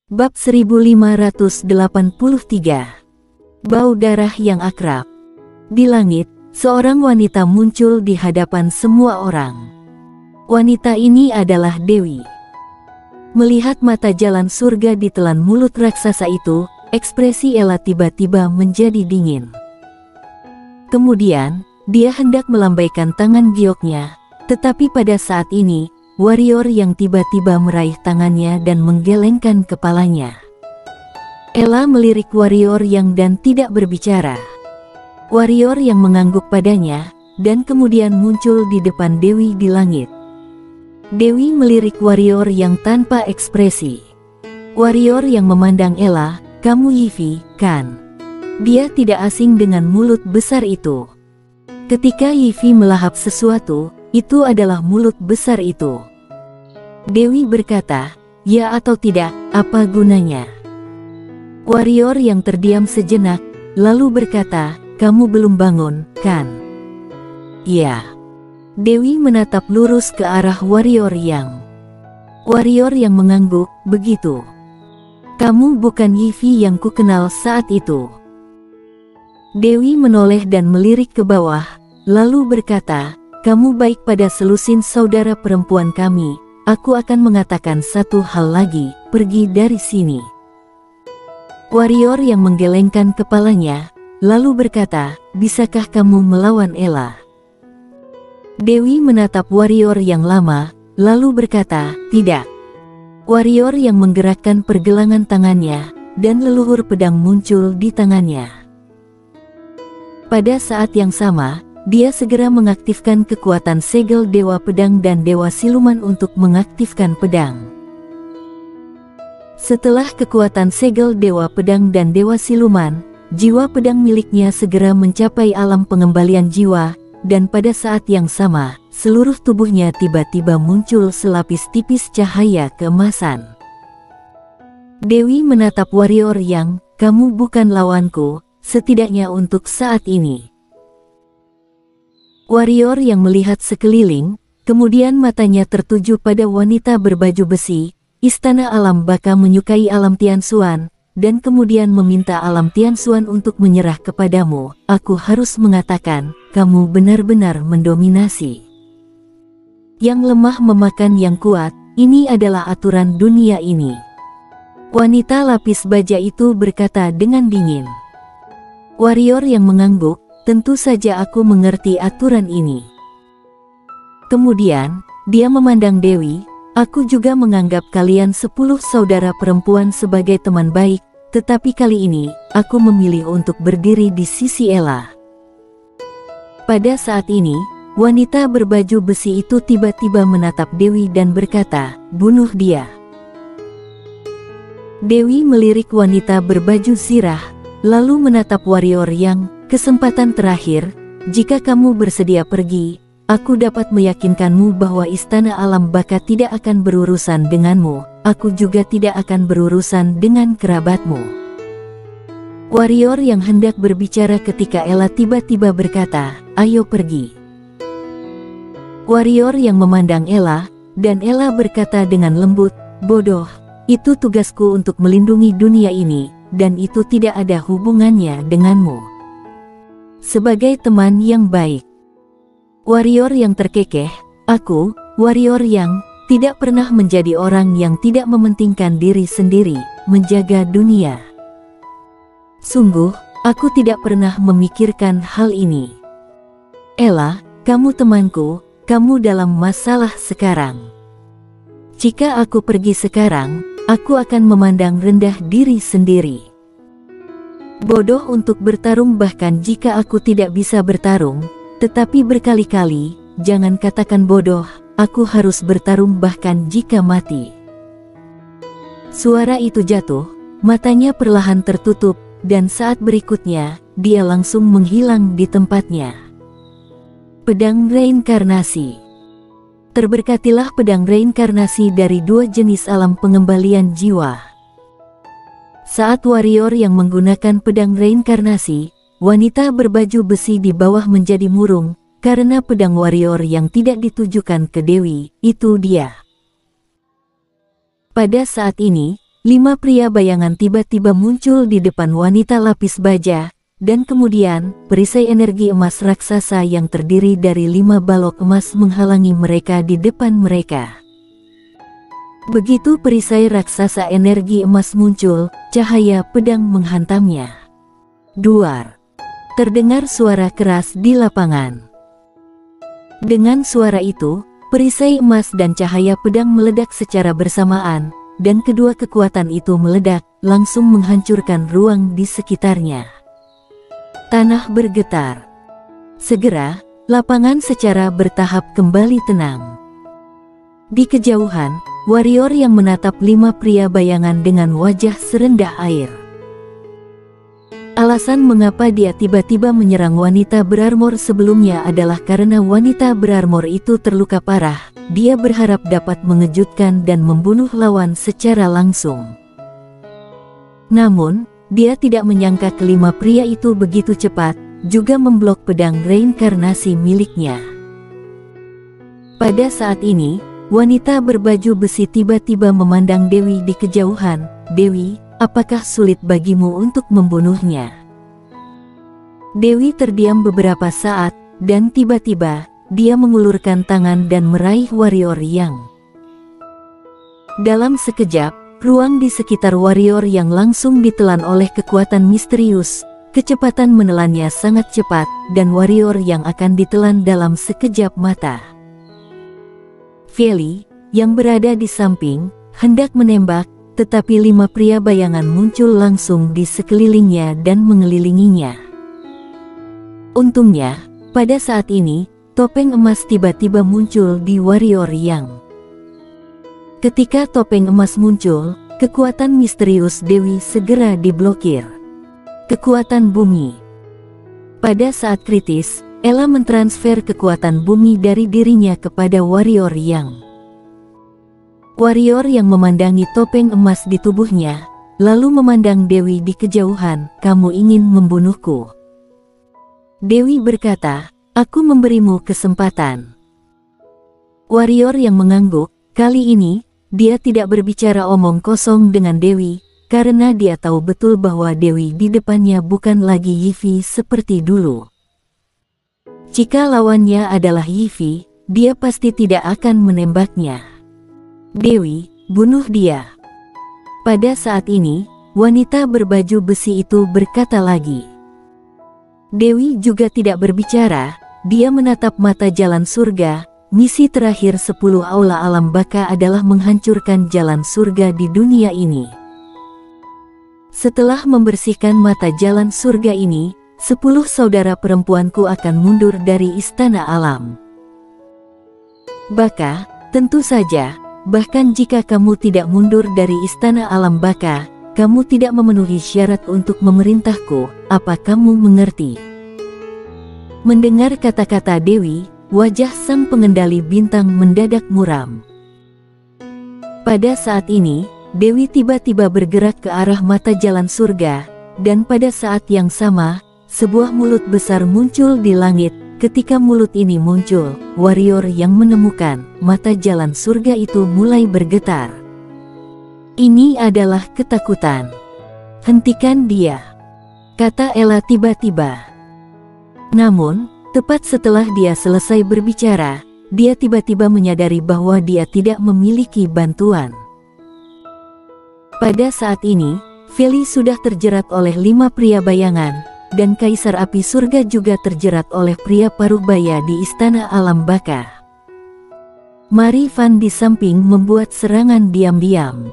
Bab 1583. Bau darah yang akrab. Di langit, seorang wanita muncul di hadapan semua orang. Wanita ini adalah Dewi. Melihat mata jalan surga ditelan mulut raksasa itu, ekspresi Ella tiba-tiba menjadi dingin. Kemudian, dia hendak melambaikan tangan gioknya, tetapi pada saat ini, warrior yang tiba-tiba meraih tangannya dan menggelengkan kepalanya. Ella melirik warrior yang dan tidak berbicara. Warrior yang mengangguk padanya, dan kemudian muncul di depan Dewi di langit. Dewi melirik warrior yang tanpa ekspresi. Warrior yang memandang Ella, "Kamu Yivi, kan?" Dia tidak asing dengan mulut besar itu. Ketika Yivi melahap sesuatu, itu adalah mulut besar itu. Dewi berkata, "Ya atau tidak, apa gunanya?" Warrior yang terdiam sejenak, lalu berkata, "Kamu belum bangun, kan?" "Ya." Dewi menatap lurus ke arah warrior yang mengangguk, "Begitu. Kamu bukan Yivi yang kukenal saat itu." Dewi menoleh dan melirik ke bawah, lalu berkata, "Kamu baik pada selusin saudara perempuan kami. Aku akan mengatakan satu hal lagi, pergi dari sini." Warrior yang menggelengkan kepalanya, lalu berkata, "Bisakah kamu melawan Ella?" Dewi menatap warrior yang lama, lalu berkata, "Tidak." Warrior yang menggerakkan pergelangan tangannya, dan leluhur pedang muncul di tangannya. Pada saat yang sama, dia segera mengaktifkan kekuatan segel Dewa Pedang dan Dewa Siluman untuk mengaktifkan pedang. Setelah kekuatan segel Dewa Pedang dan Dewa Siluman, jiwa pedang miliknya segera mencapai alam pengembalian jiwa, dan pada saat yang sama, seluruh tubuhnya tiba-tiba muncul selapis tipis cahaya keemasan. Dewi menatap warrior yang, "Kamu bukan lawanku, setidaknya untuk saat ini." Warrior yang melihat sekeliling, kemudian matanya tertuju pada wanita berbaju besi. Istana Alam Baka menyukai Alam Tianxuan, dan kemudian meminta Alam Tianxuan untuk menyerah kepadamu. Aku harus mengatakan, kamu benar-benar mendominasi. Yang lemah memakan yang kuat, ini adalah aturan dunia ini. Wanita lapis baja itu berkata dengan dingin. Warrior yang mengangguk, "Tentu saja aku mengerti aturan ini." Kemudian, dia memandang Dewi, "Aku juga menganggap kalian 10 saudara perempuan sebagai teman baik, tetapi kali ini, aku memilih untuk berdiri di sisi Ella." Pada saat ini, wanita berbaju besi itu tiba-tiba menatap Dewi dan berkata, "Bunuh dia." Dewi melirik wanita berbaju zirah, lalu menatap warrior yang, "Kesempatan terakhir, jika kamu bersedia pergi, aku dapat meyakinkanmu bahwa Istana Alam Baka tidak akan berurusan denganmu, aku juga tidak akan berurusan dengan kerabatmu." Warrior yang hendak berbicara ketika Ella tiba-tiba berkata, "Ayo pergi." Warrior yang memandang Ella, dan Ella berkata dengan lembut, "Bodoh, itu tugasku untuk melindungi dunia ini, dan itu tidak ada hubungannya denganmu. Sebagai teman yang baik." Warrior yang terkekeh, "Aku, warrior yang tidak pernah menjadi orang yang tidak mementingkan diri sendiri, menjaga dunia. Sungguh, aku tidak pernah memikirkan hal ini. Ella, kamu temanku, kamu dalam masalah sekarang. Jika aku pergi sekarang, aku akan memandang rendah diri sendiri. Bodoh untuk bertarung bahkan jika aku tidak bisa bertarung, tetapi berkali-kali, jangan katakan bodoh, aku harus bertarung bahkan jika mati." Suara itu jatuh, matanya perlahan tertutup, dan saat berikutnya, dia langsung menghilang di tempatnya. Pedang reinkarnasi. Terberkatilah pedang reinkarnasi dari 2 jenis alam pengembalian jiwa. Saat warrior yang menggunakan pedang reinkarnasi, wanita berbaju besi di bawah menjadi murung, karena pedang warrior yang tidak ditujukan ke Dewi, itu dia. Pada saat ini, 5 pria bayangan tiba-tiba muncul di depan wanita lapis baja, dan kemudian perisai energi emas raksasa yang terdiri dari 5 balok emas menghalangi mereka di depan mereka. Begitu perisai raksasa energi emas muncul, cahaya pedang menghantamnya. Duar. Terdengar suara keras di lapangan. Dengan suara itu, perisai emas dan cahaya pedang meledak secara bersamaan, dan kedua kekuatan itu meledak, langsung menghancurkan ruang di sekitarnya. Tanah bergetar. Segera, lapangan secara bertahap kembali tenang. Di kejauhan, warrior yang menatap 5 pria bayangan dengan wajah serendah air. Alasan mengapa dia tiba-tiba menyerang wanita berarmor sebelumnya adalah karena wanita berarmor itu terluka parah. Dia berharap dapat mengejutkan dan membunuh lawan secara langsung. Namun, dia tidak menyangka kelima pria itu begitu cepat, juga memblok pedang reinkarnasi miliknya. Pada saat ini, wanita berbaju besi tiba-tiba memandang Dewi di kejauhan. "Dewi, apakah sulit bagimu untuk membunuhnya?" Dewi terdiam beberapa saat, dan tiba-tiba, dia mengulurkan tangan dan meraih warrior yang. Dalam sekejap, ruang di sekitar warrior yang langsung ditelan oleh kekuatan misterius. Kecepatan menelannya sangat cepat, dan warrior yang akan ditelan dalam sekejap mata. Feli, yang berada di samping, hendak menembak, tetapi 5 pria bayangan muncul langsung di sekelilingnya dan mengelilinginya. Untungnya, pada saat ini, topeng emas tiba-tiba muncul di warrior yang. Ketika topeng emas muncul, kekuatan misterius Dewi segera diblokir. Kekuatan bumi. Pada saat kritis, Ella mentransfer kekuatan bumi dari dirinya kepada warrior yang. Warrior yang memandangi topeng emas di tubuhnya, lalu memandang Dewi di kejauhan. "Kamu ingin membunuhku?" Dewi berkata, "Aku memberimu kesempatan." Warrior yang mengangguk, kali ini, dia tidak berbicara omong kosong dengan Dewi, karena dia tahu betul bahwa Dewi di depannya bukan lagi Yivi seperti dulu. Jika lawannya adalah Yivi, dia pasti tidak akan menembaknya. "Dewi, bunuh dia." Pada saat ini, wanita berbaju besi itu berkata lagi. Dewi juga tidak berbicara, dia menatap mata jalan surga. Misi terakhir 10 aula alam baka adalah menghancurkan jalan surga di dunia ini. Setelah membersihkan mata jalan surga ini, 10 saudara perempuanku akan mundur dari istana alam baka. Tentu saja, bahkan jika kamu tidak mundur dari istana alam baka, kamu tidak memenuhi syarat untuk memerintahku. Apa kamu mengerti? Mendengar kata-kata Dewi, wajah sang pengendali bintang mendadak muram. Pada saat ini, Dewi tiba-tiba bergerak ke arah mata jalan surga, dan pada saat yang sama, sebuah mulut besar muncul di langit. Ketika mulut ini muncul, warrior yang menemukan mata jalan surga itu mulai bergetar. "Ini adalah ketakutan. Hentikan dia," kata Ella tiba-tiba. Namun, tepat setelah dia selesai berbicara, dia tiba-tiba menyadari bahwa dia tidak memiliki bantuan. Pada saat ini, Feli sudah terjerat oleh 5 pria bayangan, dan Kaisar Api Surga juga terjerat oleh pria Parubaya di Istana Alam Baka. Mari Van di samping membuat serangan diam-diam.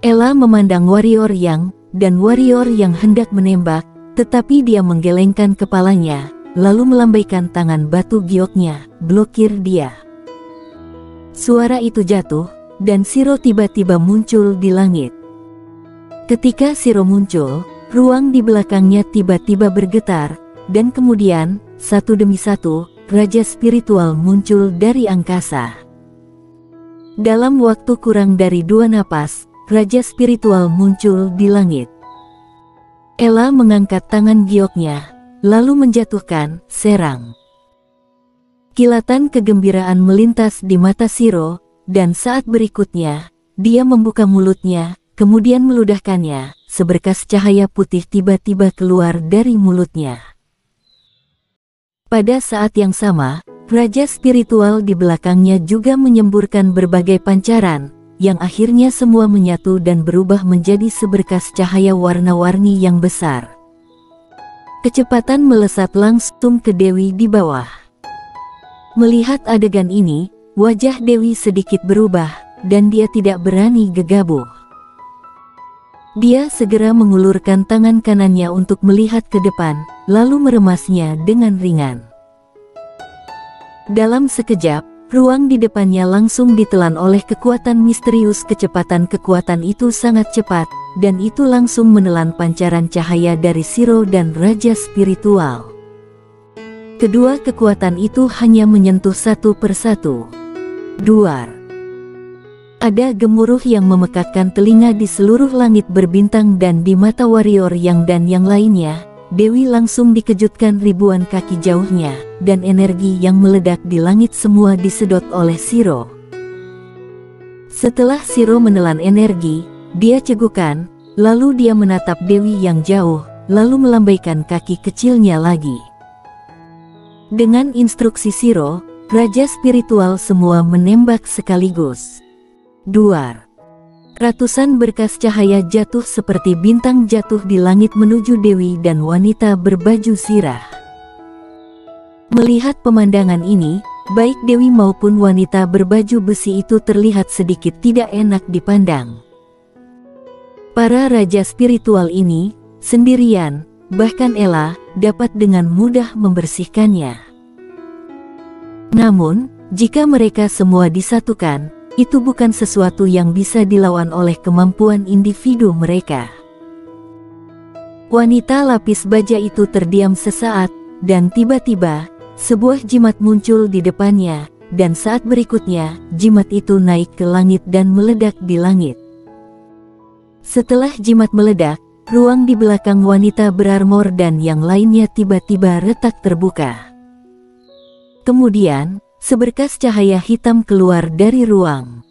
Ella memandang warrior yang, dan warrior yang hendak menembak, tetapi dia menggelengkan kepalanya, lalu melambaikan tangan batu gioknya, blokir dia. Suara itu jatuh, dan Shiro tiba-tiba muncul di langit. Ketika Shiro muncul, ruang di belakangnya tiba-tiba bergetar, dan kemudian, satu demi satu, raja spiritual muncul dari angkasa. Dalam waktu kurang dari 2 napas, raja spiritual muncul di langit. Ella mengangkat tangan gioknya, lalu menjatuhkan, serang. Kilatan kegembiraan melintas di mata Shiro, dan saat berikutnya, dia membuka mulutnya, kemudian meludahkannya. Seberkas cahaya putih tiba-tiba keluar dari mulutnya. Pada saat yang sama, raja spiritual di belakangnya juga menyemburkan berbagai pancaran, yang akhirnya semua menyatu dan berubah menjadi seberkas cahaya warna-warni yang besar. Kecepatan melesat langsung ke Dewi di bawah. Melihat adegan ini, wajah Dewi sedikit berubah, dan dia tidak berani gegabah. Dia segera mengulurkan tangan kanannya untuk melihat ke depan, lalu meremasnya dengan ringan. Dalam sekejap, ruang di depannya langsung ditelan oleh kekuatan misterius. Kecepatan kekuatan itu sangat cepat, dan itu langsung menelan pancaran cahaya dari Shiro dan Raja Spiritual. Kedua kekuatan itu hanya menyentuh satu persatu. Duar. Ada gemuruh yang memekakkan telinga di seluruh langit berbintang dan di mata warrior yang lainnya. Dewi langsung dikejutkan ribuan kaki jauhnya, dan energi yang meledak di langit semua disedot oleh Shiro. Setelah Shiro menelan energi, dia cegukan, lalu dia menatap Dewi yang jauh, lalu melambaikan kaki kecilnya lagi. Dengan instruksi Shiro, Raja Spiritual semua menembak sekaligus. Duar. Ratusan berkas cahaya jatuh seperti bintang jatuh di langit menuju Dewi dan wanita berbaju zirah. Melihat pemandangan ini, baik Dewi maupun wanita berbaju besi itu terlihat sedikit tidak enak dipandang. Para raja spiritual ini, sendirian, bahkan Ella, dapat dengan mudah membersihkannya. Namun, jika mereka semua disatukan, itu bukan sesuatu yang bisa dilawan oleh kemampuan individu mereka. Wanita lapis baja itu terdiam sesaat, dan tiba-tiba, sebuah jimat muncul di depannya, dan saat berikutnya, jimat itu naik ke langit dan meledak di langit. Setelah jimat meledak, ruang di belakang wanita berarmor dan yang lainnya tiba-tiba retak terbuka. Kemudian, seberkas cahaya hitam keluar dari ruang.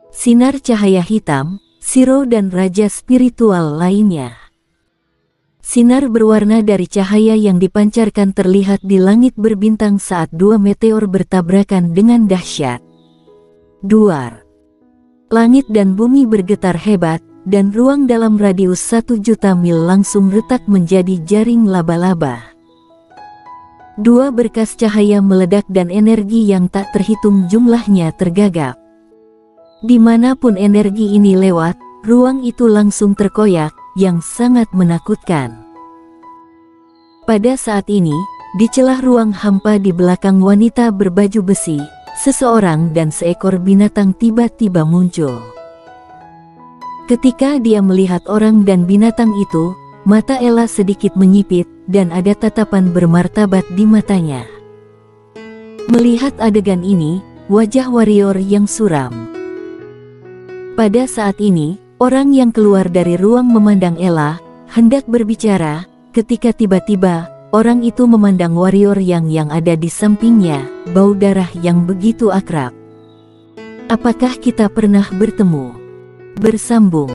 Sinar cahaya hitam, Shiro dan raja spiritual lainnya. Sinar berwarna dari cahaya yang dipancarkan terlihat di langit berbintang saat dua meteor bertabrakan dengan dahsyat. Duar. Langit dan bumi bergetar hebat, dan ruang dalam radius 1 juta mil langsung retak menjadi jaring laba-laba. Dua berkas cahaya meledak dan energi yang tak terhitung jumlahnya tergagap. Dimanapun energi ini lewat, ruang itu langsung terkoyak, yang sangat menakutkan. Pada saat ini, di celah ruang hampa di belakang wanita berbaju besi, seseorang dan seekor binatang tiba-tiba muncul. Ketika dia melihat orang dan binatang itu, mata Ella sedikit menyipit, dan ada tatapan bermartabat di matanya. Melihat adegan ini, wajah warrior yang suram. Pada saat ini, orang yang keluar dari ruang memandang Ella, hendak berbicara, ketika tiba-tiba, orang itu memandang warrior yang ada di sampingnya, bau darah yang begitu akrab. Apakah kita pernah bertemu? Bersambung.